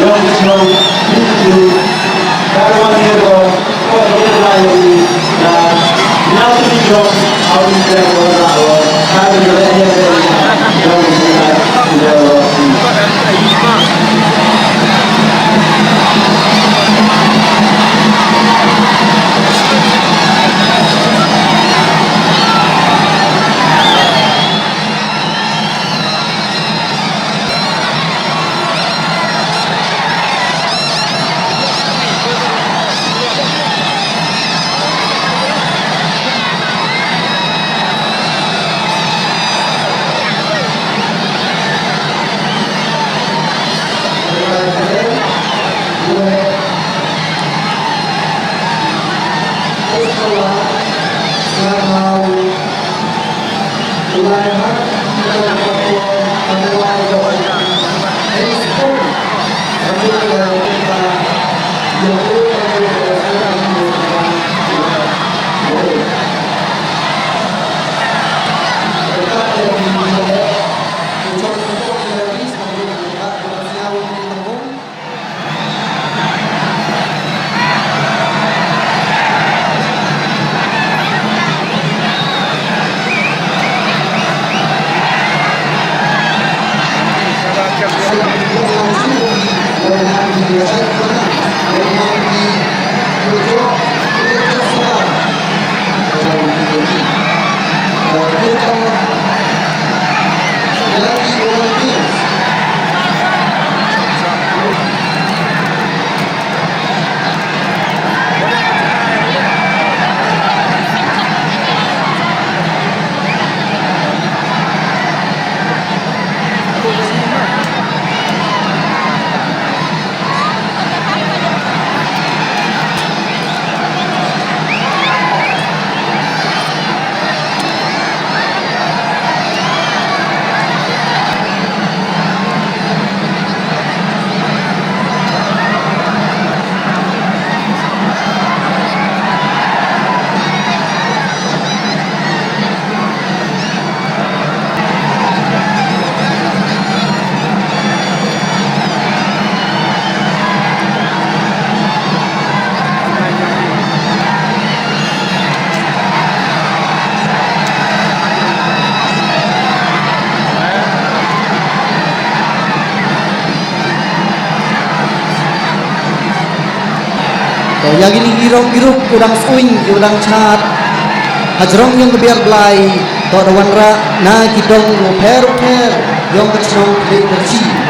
Young Snow, Pintu, Darwan Hero, Korea Laili, dan Nelson John, Audi Trevor, kami berada di Young Snow, yang ini girong udang swing udang cat hajrong yang kebiar belai to ada wanra na kidong per yang kecnong kede kerci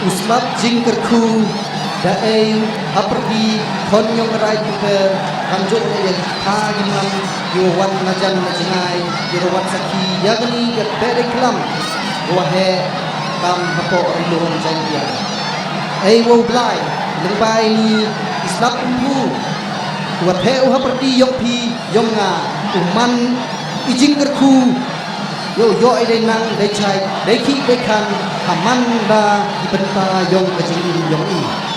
Usmat jingkerku daeng aperdi konyong rai kuper kanjong yang kagimam yowan najan najingai yowan saki yagni gat bere klam wahe kam hapo rilon jangia wo blai lengbai ni islap umbu wa the uha perti yong pi yong nga uman ijing kerku yo ai dai nang dai chai dai khi dai khan haman da ibenta yong kajing yong i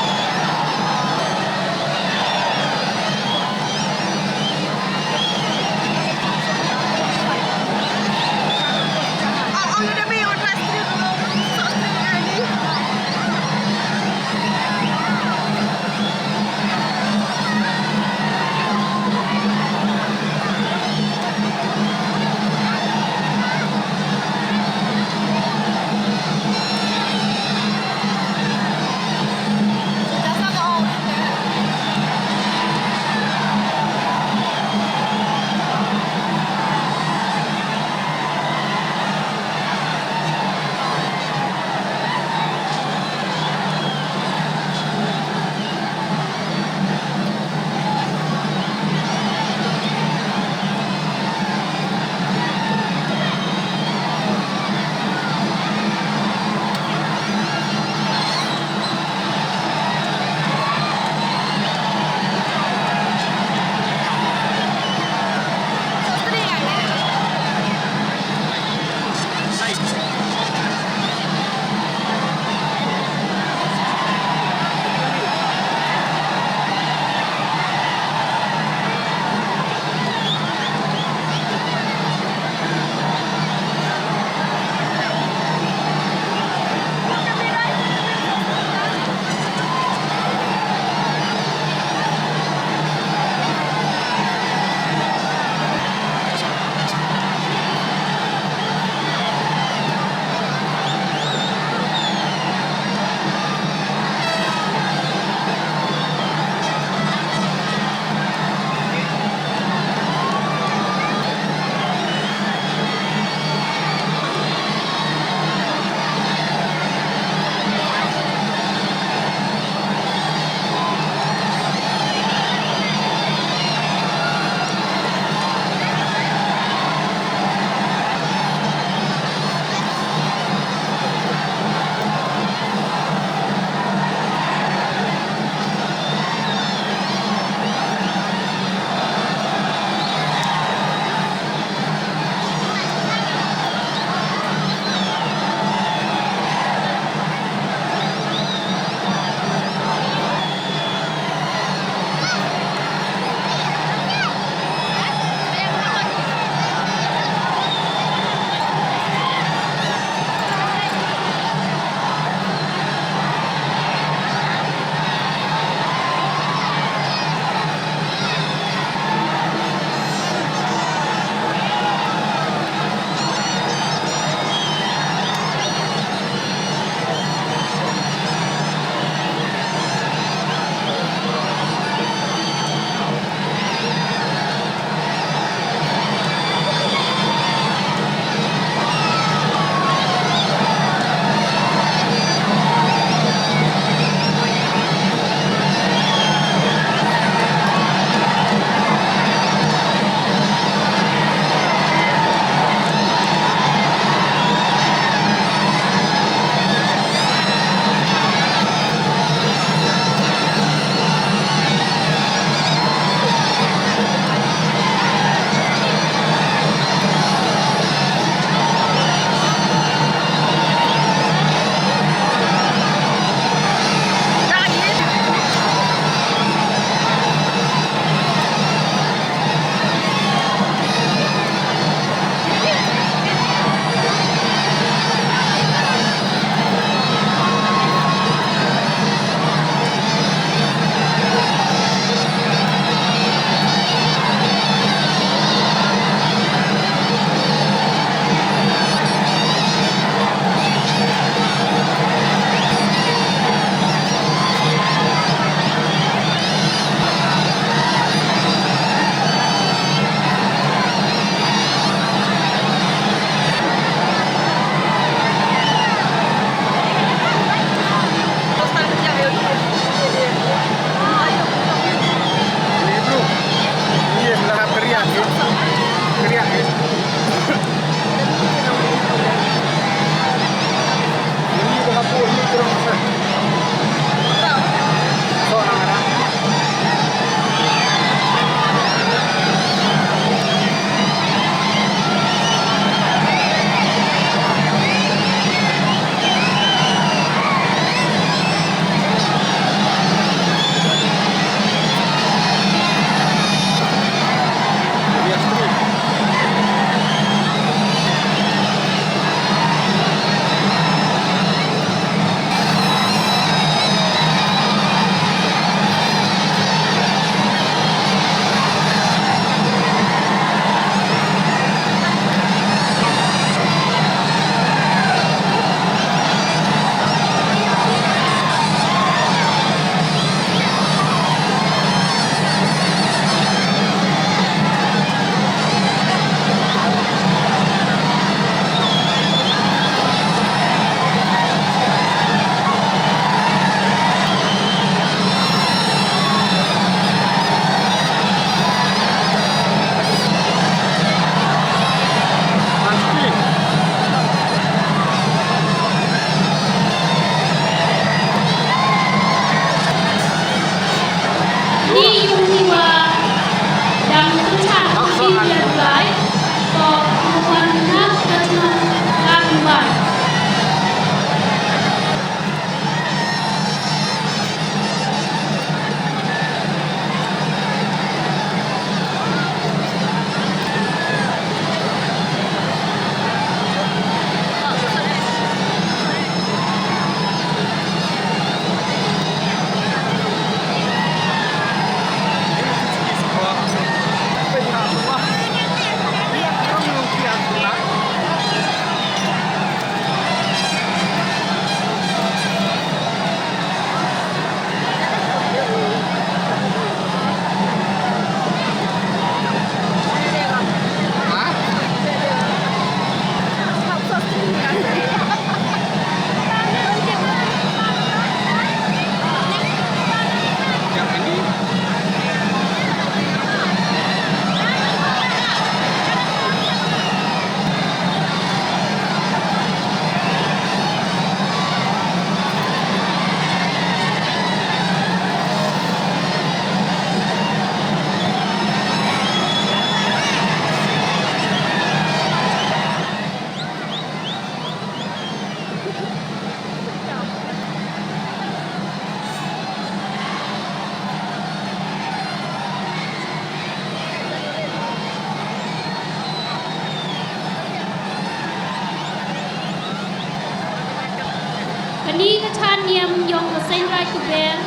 วันนี้กระชาเนียมยองกระเซ็นไรตุเบล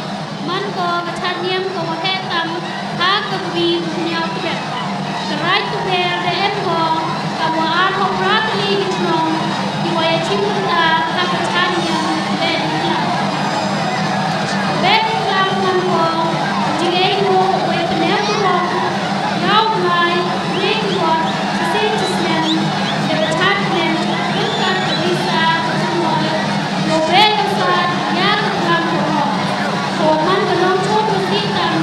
มันก็กระชาเนียมก็ว่าแห่ตัมหากกระบีตุเนียวตุเบลกระไรตุเบลเดนกองกับว่าอาร์ทองรักลีหิตนองที่ว่าชิมตาหากกระชาเนียมเล่นกลับเล่นกลับมันก็จิงเองโง่เวทเนลกองยาวไงเรียกว่าเซ็นจิสแมนเดบชาร์เนมเรื่องการปฏิเสธทั้งหมดโลเบลซาดยากกลับหัวโคมันก็น้องชอบปฏิตัง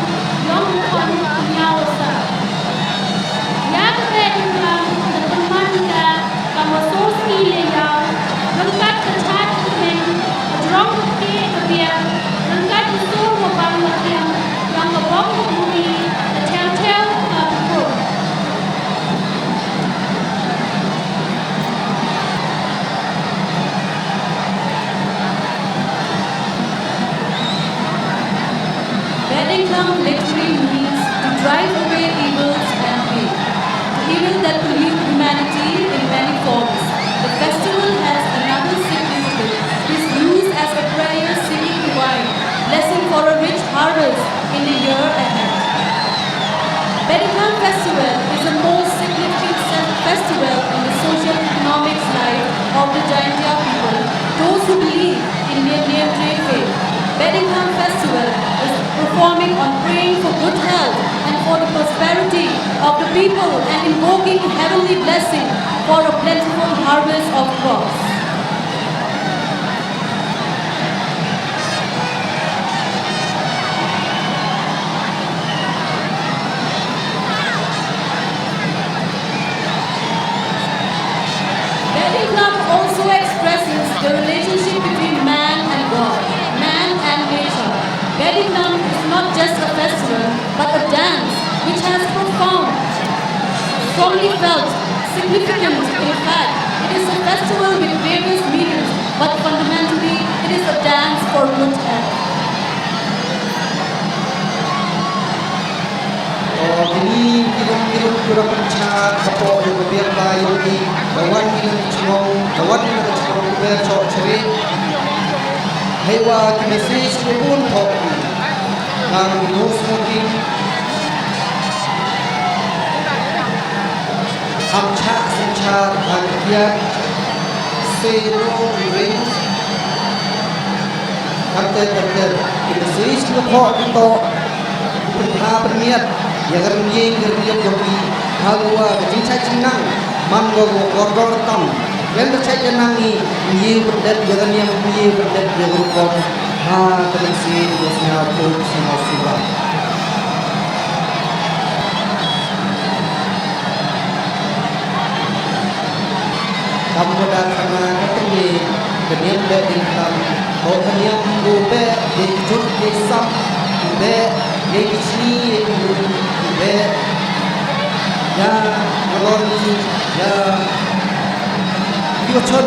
ย้อมคนยาวสายากเล่นกลับแต่ต้นมันก็กำว่าโซสีเลยยาวเรื่องการกระชากเป็นร้องที่กระเบียงเรื่องการสู้กับบางเทียมยังกับบ้องบุรีแต่เทลกับโค Bedingham literally means to drive away evils and hate, evil that pollute humanity in many forms. The festival has another significance. It is used as a prayer singing divine blessing for a rich harvest in the year ahead. Bedingham Festival is the most significant festival in the social economic life of the Jaintia people, those who believe in their name faith. Bedingham Festival is performing on praying for good health and for the prosperity of the people and invoking heavenly blessing for a plentiful harvest of crops. Bedingham also expresses the relationship between man and God, man and nature. Bedingham is not just a festival, but a dance which has profound, strongly felt significance. In fact, it is a festival with various meanings, but fundamentally, it is a dance for good health. Ini kirim-kirim kurang pencak kapok yang kebiar bayang di kawan ini cengong kawan ini cengong kebiar cok cerit hewa kimesi sepun tok kang minus mungkin hamca sencar hakiat zero ring kata kimesi sepun tok itu penha permiat yang gernyeng gernyeng yogi halwa kecicai cinang mango gorgor tam yang kecicai cinang ni nyi berdet jangan yang nyi berdet yang rukom ha terisi bosnya pun semua sudah kamu datang ketemu kenyam beding tam kau kenyam gobe dijut disam gobe Yaitu be ya Rolli ya Yochon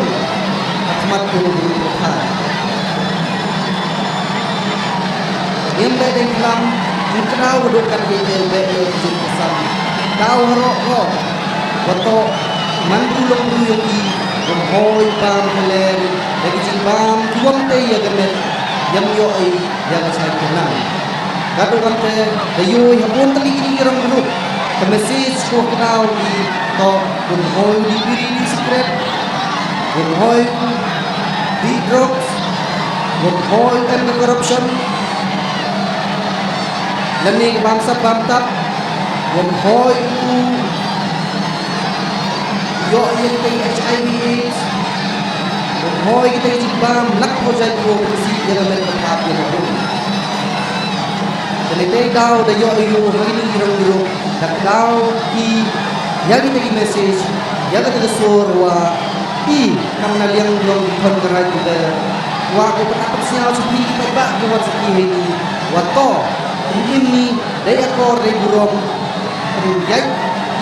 Ahmad Guru Tuhan yang beda Islam dikenal berdokan kita beda Yaitu Islam tahu rokok foto mandu lombu yogi hoi bam heler dari cimbam tuang teh ya gemet yang yoi yang saya kenal Kado kante dayo yapon tali ini orang dulu kemesis ko kenal di to bunhoy di piri di secret bunhoy di drugs bunhoy and the corruption lani bangsa bamtap bunhoy itu yo yang teng HIV AIDS bunhoy kita jibam nak ho jai ko si jaga men tetap ya Jadi kau dah yo hari ni hero dah kau ki yang kita ki message yang kita suara i kamna liang long kon gerai kita wa ko patap siao sepi kita bak buat sepi ini wa to ini daya ko re burong yang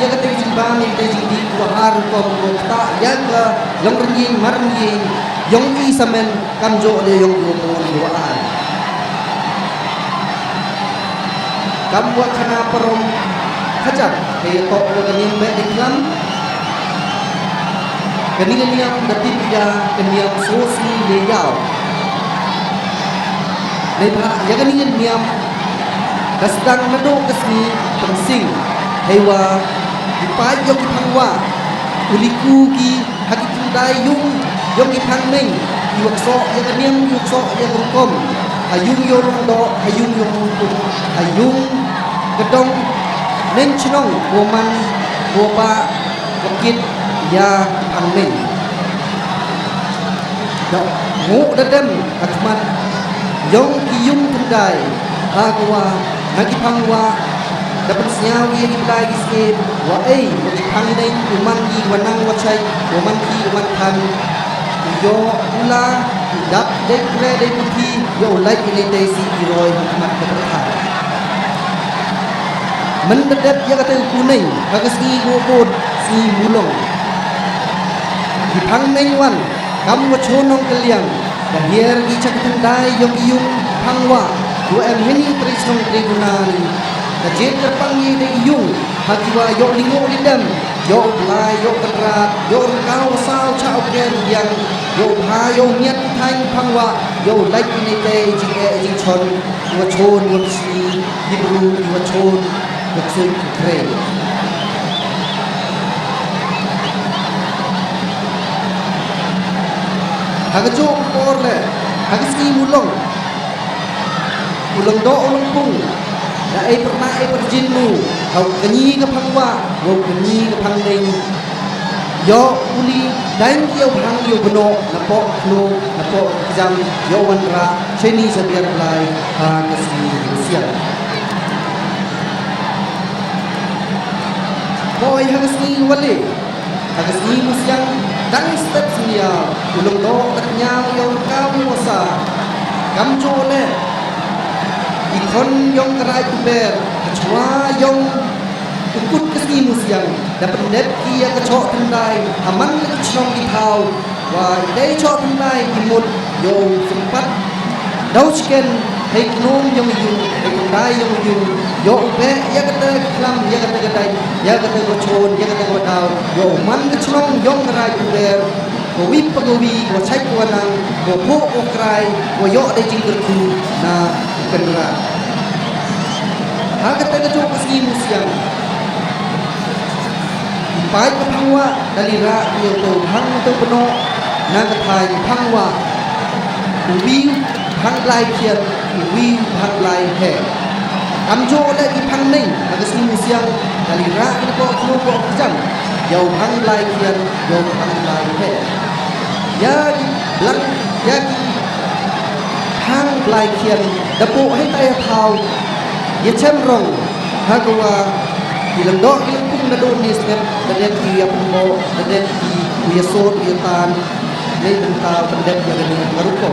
yang kita jimbang ni kita jindi wa har ko ta yang ka long ring marning yong i samen kamjo de yong yo mo an kamu kena perom hajar kayak tok dengan Bedingham kenian yang dapat dia kenian sosi leyau ในพระยังกันนี่เนียมกระดังนัดโดกสนีปังสิงให้ว่าดิปายยกพังว่าอุลิกูกีฮักกินได้ยุ่งยกพังเน่งยวกโซยังกันเนียมยวกโซยังกันกลมอายุงโยลงดออายุงโยลงตุอายุงกระดงเน่งชนงบัวมันบัวปะกกิดยาพังเน่งดอกงูดเดมอักมันยงกิยุงทุนได้ฮากว่านักพังว่าdapat senyawi yang lagi sikit wa pang ini uman ki wanang wachai uman ki uman kan yo ula dap dek re de puti yo like ini dei si iroi hikmat keberkah mendedet ya kata kuning hagas ni gopot si mulong di pang neng wan kam wachonong kaliang dahir gi cakitandai yo yung pangwa dua heni trisnong trigunani Kajit terpanggil dari yung Hakiwa yok lingo lidam Yok lai yok terat Yok kau sao chao ken yang Yok ha yok nyat thanh pangwa Yok like ini te jing e jing chon Iwa chon iwa si Hibru iwa chon Yok sui kukre Hagajo por le Hagaski mulong Ulang do ulang pung Ai pernah perjinu kau kenyi ke pangwa kau kenyi ke pangdeng yo uli dan yo pang yo beno napok klo napok jam yo wanra cheni sabiar blai ha kasi siang boy hagasi wale hagasi musiang dan step sia ulung do katnya yo kamu wasa kamjo le ikon yang kerai kuber kecoa yang ikut kesini musiang dapat net kia kecok tendai aman kecong di tau wah dai cok tendai imut yo sempat dau chicken hai knum yang yung hai tendai yang yung yo be ya kata kelam ya kata kedai ya kata kecon ya kata kedau yo man kecong yang kerai kuber Kowi pegawi, ko cai kuanang, ko po ko krai, ko yo ada jingker ku na kendera. Hal kata kejo kasih musiang. Pai ke pangwa dari ra yo to hang to peno na kathai pangwa. Uwi hang lai kian, uwi hang lai he. Amjo le di pang ning, kasih musiang dari ra ko ko jam. Yo hang lai kian, yo hang lai he. Ya lang ya hang lai kian dapo hai tai thau ya chem rong hagwa ilang do ilang pung na do ni step dadet ki apmo dadet ki uyasot uyatan nei benta pendet ya gani maruko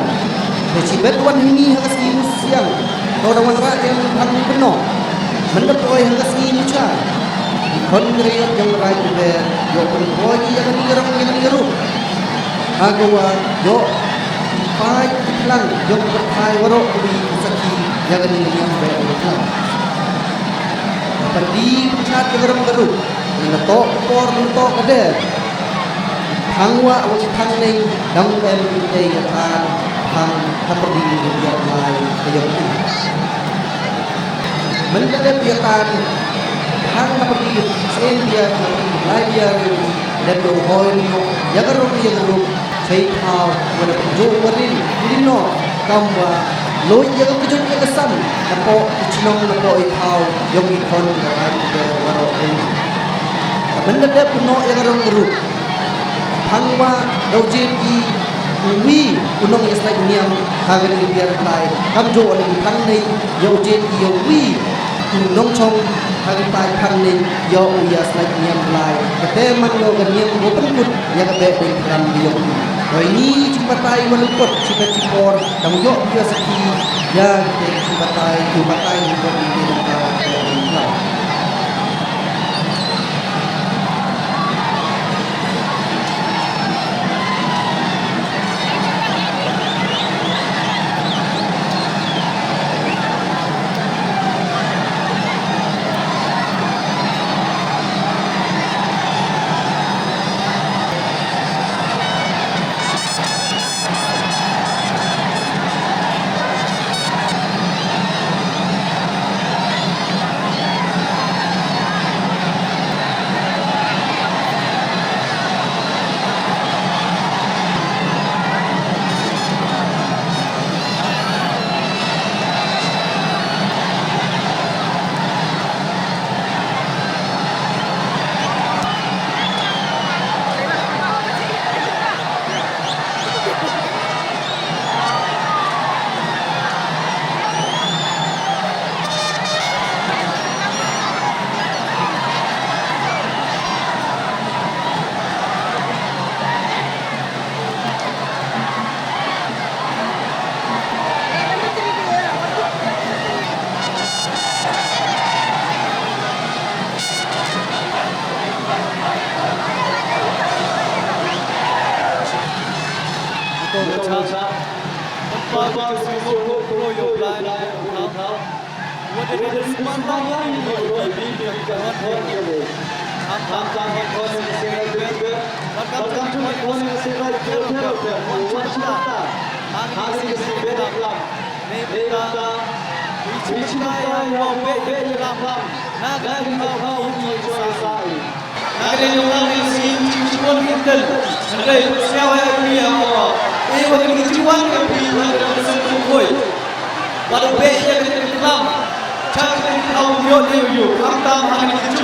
te cibet wan hini hagas ki musiang to dawan ra yang hang beno mendep oi hagas ki mucha kon griyot yang rai be yo kon boy ya gani garang ya gani garu Agawa yo pai lang yo berkai waro ubi saki yang ini yang baik lang perdi chat garam garu na to por to kade hangwa wa thang ning dam em te yatan hang haperdi dia mai ayo ni mendade yatan hang haperdi sen dia lai dia dan do hoy no yagaru yagaru Say how wala jo warin dino kamwa loy yaga kujung yaga sam napo chinong napo how yung ikon garan de waro in benda de puno yaga rong guru hangwa dojin I wi unong is like niam hagan ni biar lai kam jo ole phang nei yo jin yo wi unong chong hagan pai phang nei yo uyas like niam lai kete man yo gan niam go put yaga be ding ram yo ini cipatai meluput cipor kamu yuk dia seki ya cipatai buat ini kita to see you throw your blind out. What did it is one line in your way, being what I'm calling the same way. Welcome to my calling the same way. One shot. I'm the same way. Neva, which I will be in Lam. Naga, how you choose. Naga, you will see which one you tell. And they will see how I am. They will get you one of the boy. But a way in Lam. Charging how you come down and you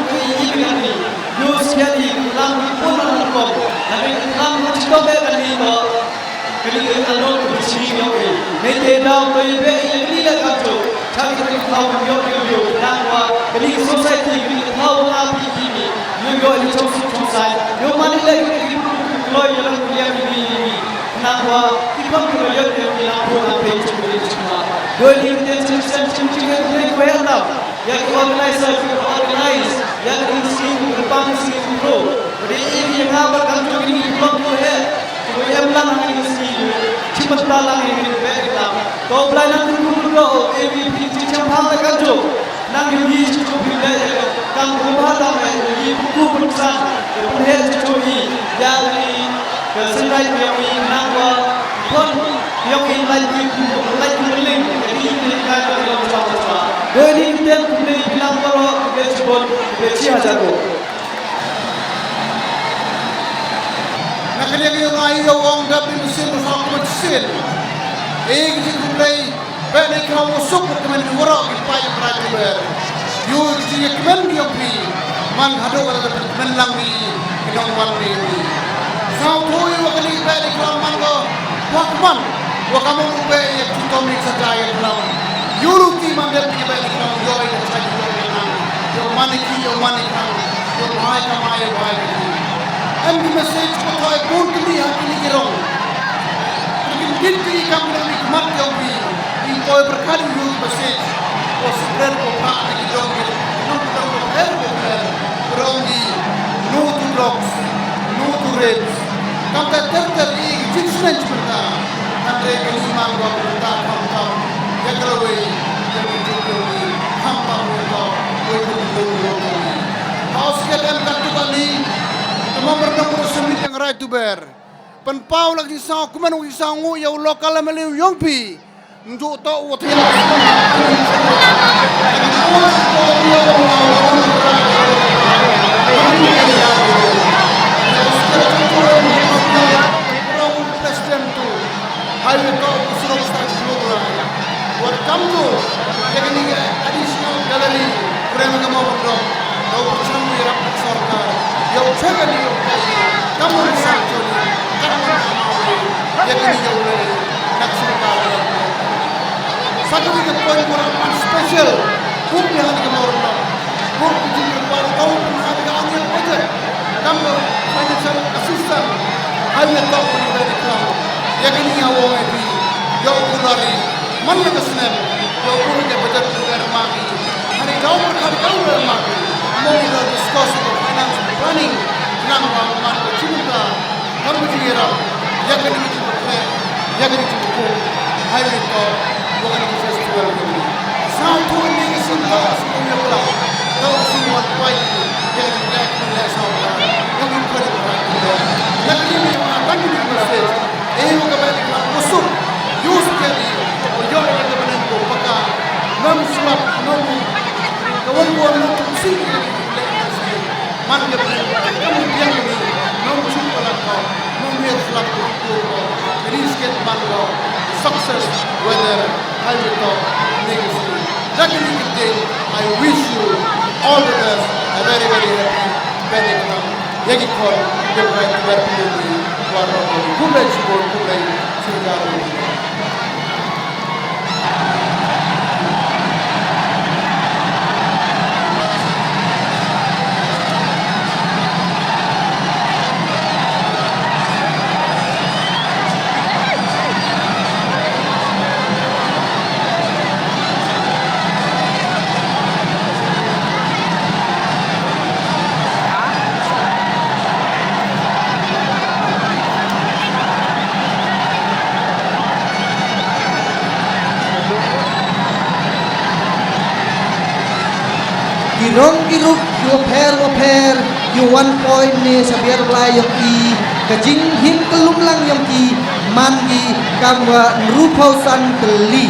use Kelly, Lam, Pull, and Lam, which go better than you alone to see your way. Make it down to you, Lila Gato, charging how you, Lama, the legal society, how happy you go in the side. Your money like you, loyal, Nawa, keep on to your page to the Don't you think well now? Yak organizer, organize, Yak in the pharmacy pro. But if you have a country, you come to here. We have long in the sea. Chimatala in the bed now. Go blind and go, if you teach them how the country. Now you need to be there. Come to Bata and you cook some. You head to eat. Yali, the sunlight, Nawa, young in like you link. Dari kita punya bilang kalau kita sebut beci aja tu. Nak lihat yang ayo orang dapat mesin berfakut mesin. Kita mulai banyak kaum masuk ke mana orang supaya berada ber. Yo kita kemen dia pi. Man hadu ada menlang di kidong wal ni. Sao thôi wakali banyak kaum man ko wakman. Wakamu ube yang kita mix saja yang lawan. Yuruti mandel punya banyak orang joy dan saja your money your bahaya kamai bahaya and the message ko to ay pun kini hati ni kirong mungkin kini kamu nak nikmat yang bi itu berkali youth message ko spread ko pa ni kirong non kita ko kirong di no to drugs no to rapes kamu terter di jinsunan cerita andre kini mangga kita kamu Yakalaway, Yakalaway, Hampaway, Yakalaway. House get them kat tu kali, nomor 9 yang right to bear. Penpau lagi sang, kuman lagi sangu yang lokal meliu yongpi, untuk tahu what yang. Presiden tu, hari itu suruh start program. Welcome to the additional gallery frame ka mo bro do pacham mo irap sarkar yo chaga ni yo kamu sa choli kamu yakini yo le national gallery satu ke point mo one special kung bihan ka mo bro kung di ko par ko na ka ani budget kamu financial assistant hayo to ko ni ka yakini yo bi yo kulari मन में कसने लोगों के बजट कर मांगी हरी गांव कर मांगी मोदी का डिस्कस को फाइनेंस प्लानिंग नाम मान को चिंता कर बुझिए रहा यकनी को हाईवे को लोगों के फेस्टिवल में साउथ में के सिंधा सुनिए बोला तो सिंवन पाई यकनी ब्लैक में ले साउथ यकनी पर यकनी में तंग में से एवं का बैठ का मुसुम यूज के लिए yo yang kebenaran ko paka nam sulap nam kawan ko nam tusi man ke kamu biang ni nam chupa ko nam ye sulap ko risket man ko success whether I will talk negatively that day I wish you all the best a very happy Benekram yagi ko the right to represent waro ko kulay siguro kulay sigaro girong girup yo pair yo 1 point ni sa biar blay yung i kajing him kelum lang yung ki mangi kamwa nrupau san keli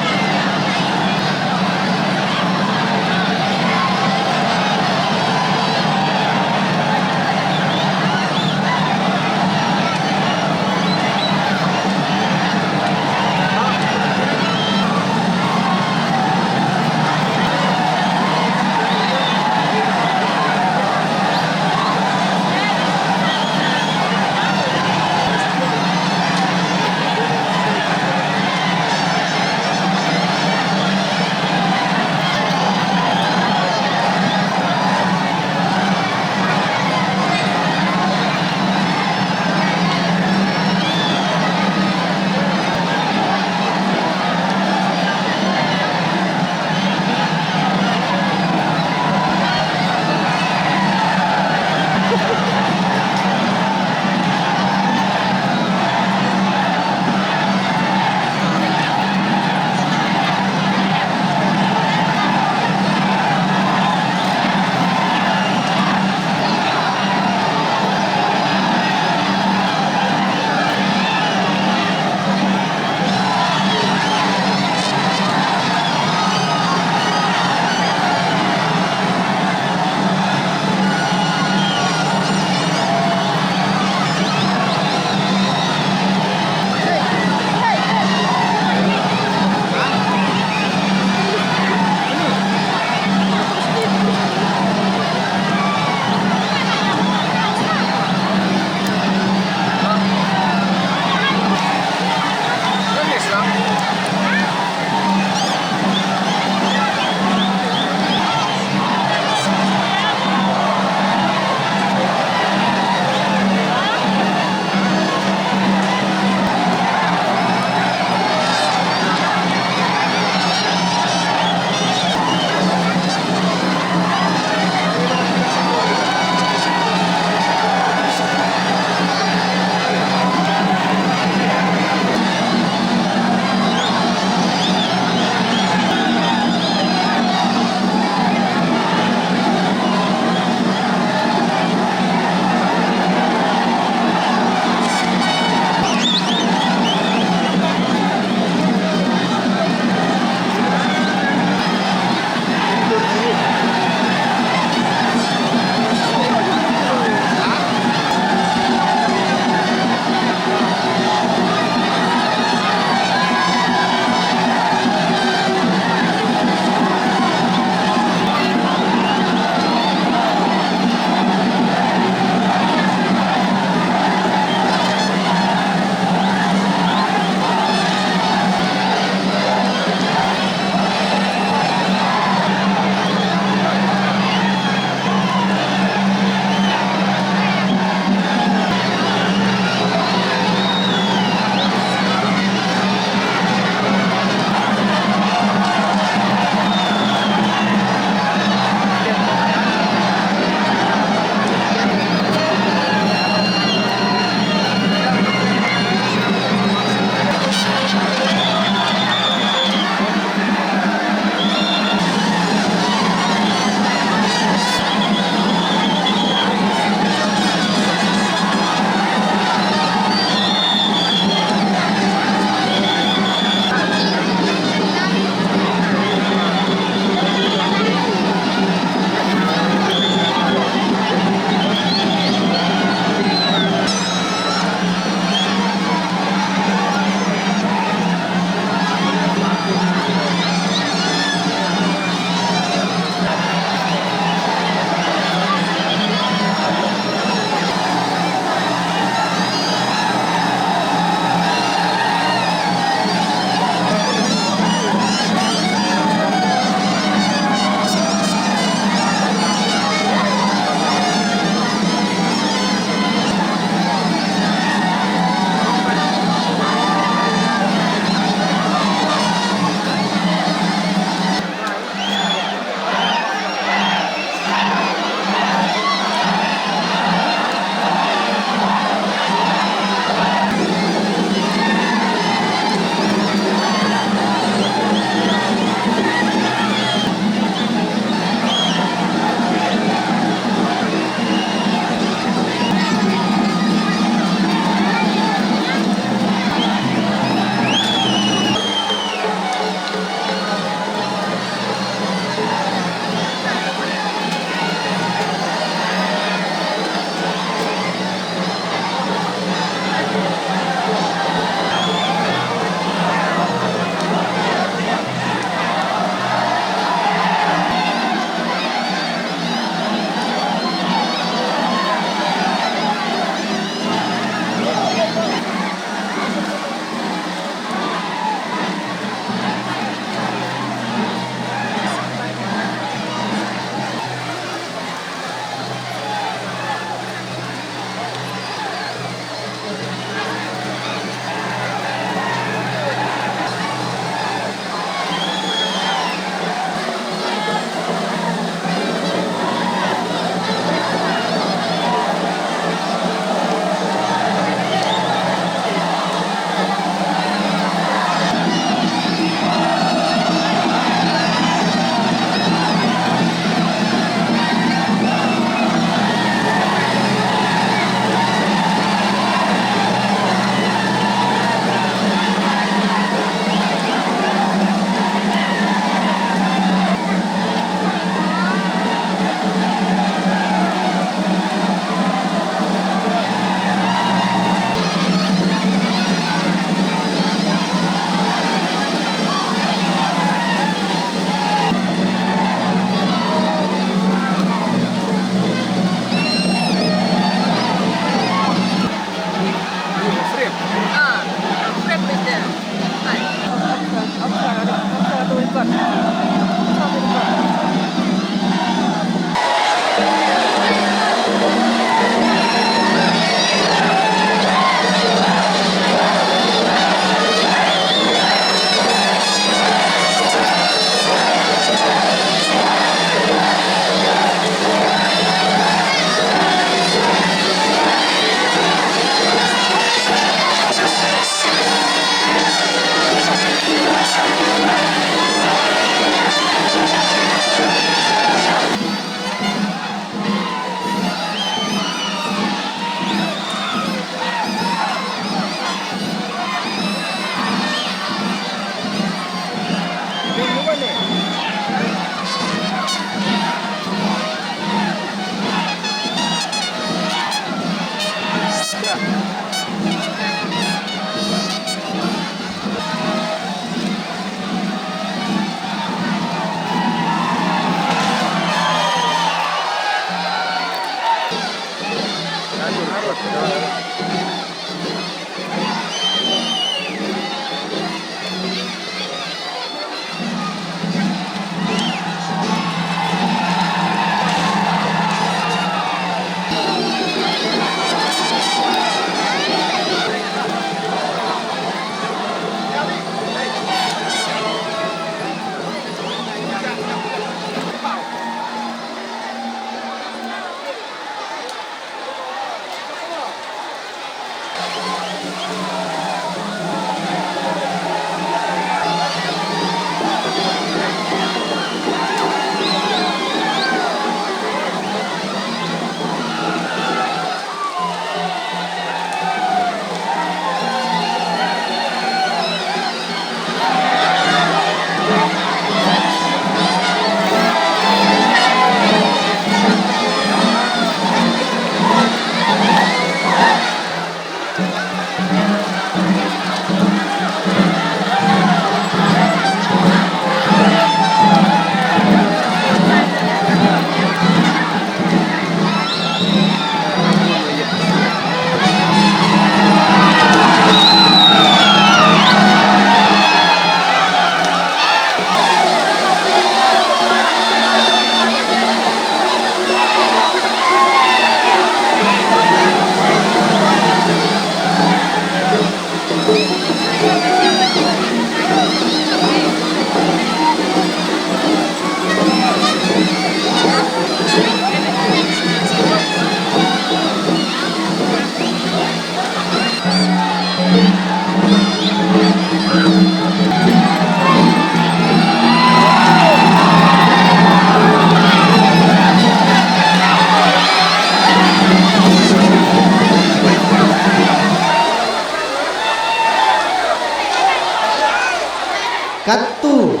tu.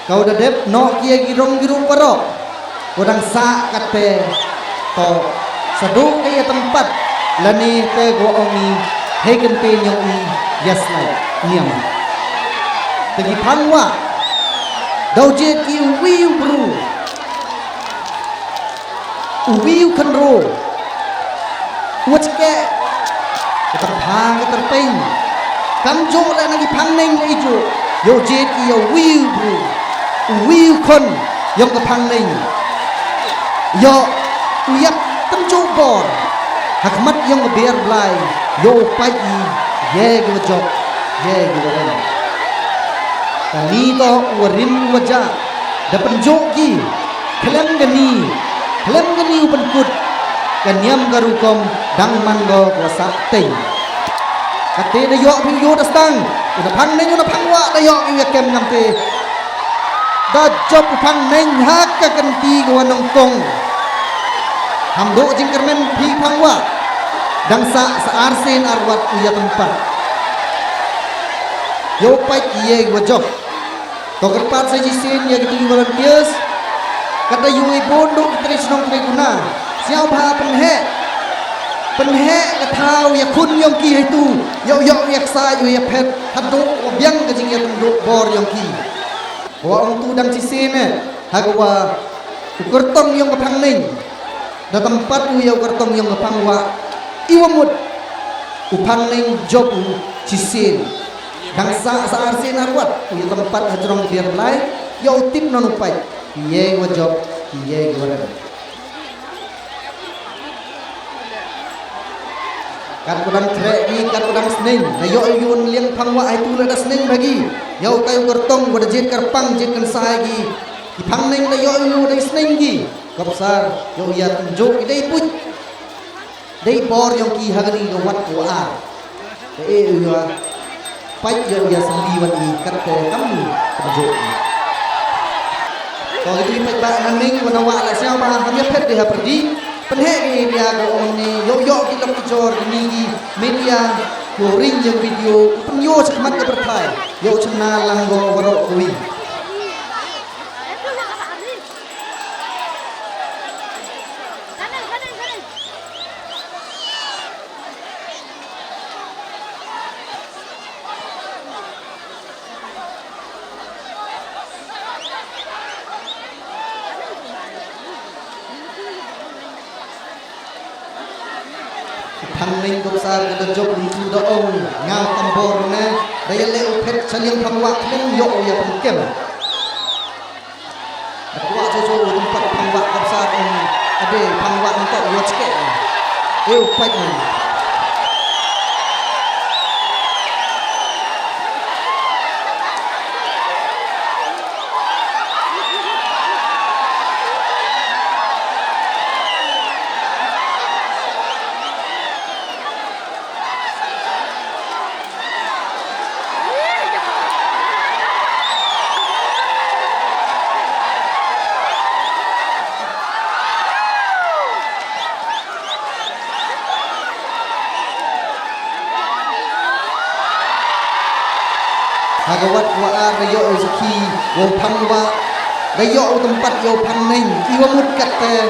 Kau dah dep no kia girong giru parok. Kodang sa kate to saduk kaya tempat lani te go ongi hegen pe nyong i yes lai niam. Tegi pangwa dau je ki wiu bru. Wiu kanro. Wach ke kita phang kita ping. Kam jo la nagi phang neng le jo. Yo je ki yo wiu bru. Wiu kon yong ka phang neng. Yo uyap temju bor. Hakmat yong biar blai. Yo pai ye go job. Ye go ren. Kani to warin waja. Dapat joki. Kelem gani upan kut. Kanyam garukom dang mango kuasa ting. Kate da yo pi yo da stang. Uda phang neng uda phang wa da yo yu kem ngam te. Da job phang neng hak ka kan ti go nong kong. Ham do jing kermen pi phang wa. Dang sa arsen arwat uya tempat. Yo pai ye go job. To kerpat sa jisen ya gitu volunteers. Kata yui bondo trisnong triguna. Siao ba penhe ka thau ya kun yong ki hai tu. Yo yak sa yu ya phet hadu biang ka jing ya tu bor yong ki. Wa ong tu dang jisen hagwa kurtong yong ka phang ning. Da tempat u yo kurtong yong ka phang wa. Iwamut upang ning job jisen. Dang sa arsen arwat u tempat hajrong biar lai yo tip non upai. Ye go job, ye go ren. Kat kudang treki, kat kudang seneng. Na yo yun liang pangwa ay tulad na seneng bagi. Yo tayo kertong wada jet karpang jet kan saagi. Ipang neng na yo yun na seneng gi. Kapsar yo ya tunjuk idai put. Dai bor yung ki hagani go wat ko a. Ke yo pai yo ya sandiwan i kat kamu tunjuk. Kalau itu ipat bak naning wana wa la siya ba hamya phet de ha perdi penhe ge dia go omni yo ki lok jor ni media yo ring yang video pun yo sakmat ke berthai yo chna lang go warok kui thằng ninh công sa cái đợt chụp từ đó ông ngao tầm bò nè đây là lễ phết chân những thằng quạ lên dội và thằng kiểm quạ cho tầm phật thằng quạ công sa ông để thằng quạ nó tội vượt kệ yêu phết mình Hagawat wa rayo uzki wo pangwa rayo tempat yo pangning iwamut kate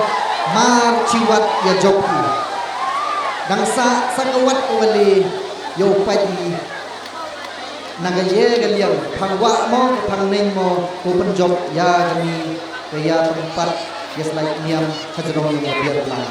mar ciwat ya joki dangsa sangawat wali yo padi nagaye galiang pangwa mo pangning mo open job ya gani kaya tempat ya selain niam hajrong yang biar lang.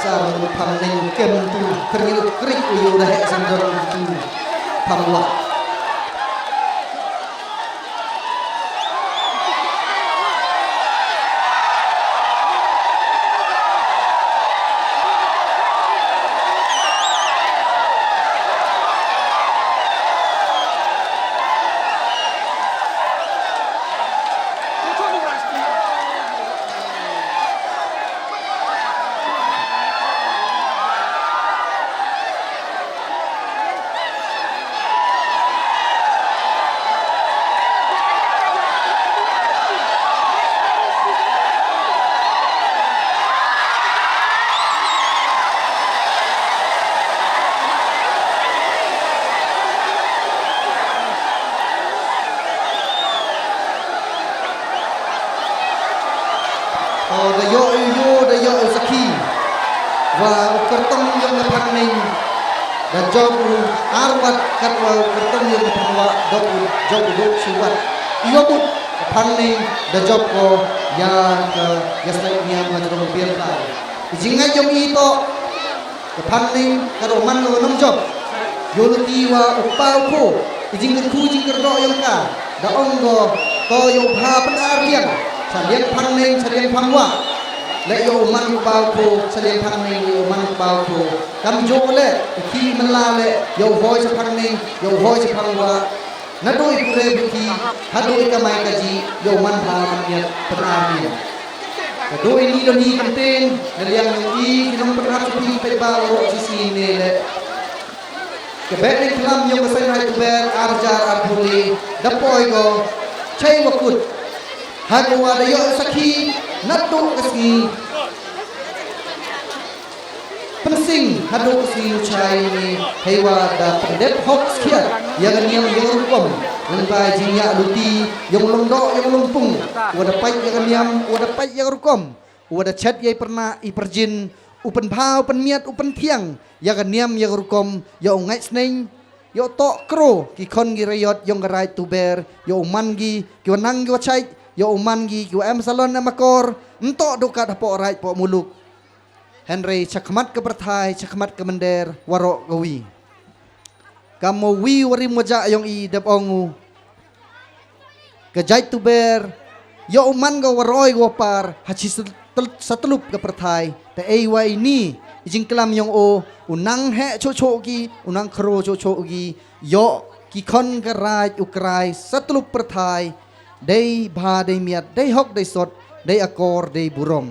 sa pang ning kem tu kering krik uyu dah sandron tu pangwa da yo saki wa kertong yang ngapang ning dan job arwat kat wa kertong yang ngapang wa job siwat iyo pun pang ning da job ko ya ke yasai niya ngajro biar ka jinga jom ito pang ning karo man no nom job yolti wa upau ko jing ku jing kerdo yang ka da onggo to yo bha pan arian salian pang ning salian pangwa le yo man bao ko salian pang ning yo man bao ko kam jo le ki man la le yo hoi sa pang ning yo hoi sa pangwa na doi pure biki ha doi ka mai ka ji yo man bha man ya pan arian ka doi ni do ni kanten na liang ni kinong pan ha pi pe ba ro si si ne le ke bet ni klam yo masai rai tu ber arjar arbuli dapoi go chei wakut Hago ada yo saki natu kasi pensing hadu kasi uchai ni hewa da pendet hoax kia yang niam yang rukom lengkai jinya luti yang longdo yang lumpung wada pai yang niam wada pai yang rukom wada chat yai pernah iperjin upen phao upen miat upen tiang yang niam yang rukom yo ngai sneng yo to kro ki kon gi rayot yang garai tu ber yo mangi ki wanang gi wachai yo umangi ki am salon na makor ento dukat po rai po muluk Henry cakmat ke perthai cakmat ke mender warok gawi kamu wi wari moja yang i depongu kejait tu ber yo uman go waroi go par hachi satelup ke perthai te ei wa ini ijing kelam yang o unang he cho ki unang kro cho ki yo ki kon ke rai ukrai satelup perthai day bha day miat day hok day sot day akor day burom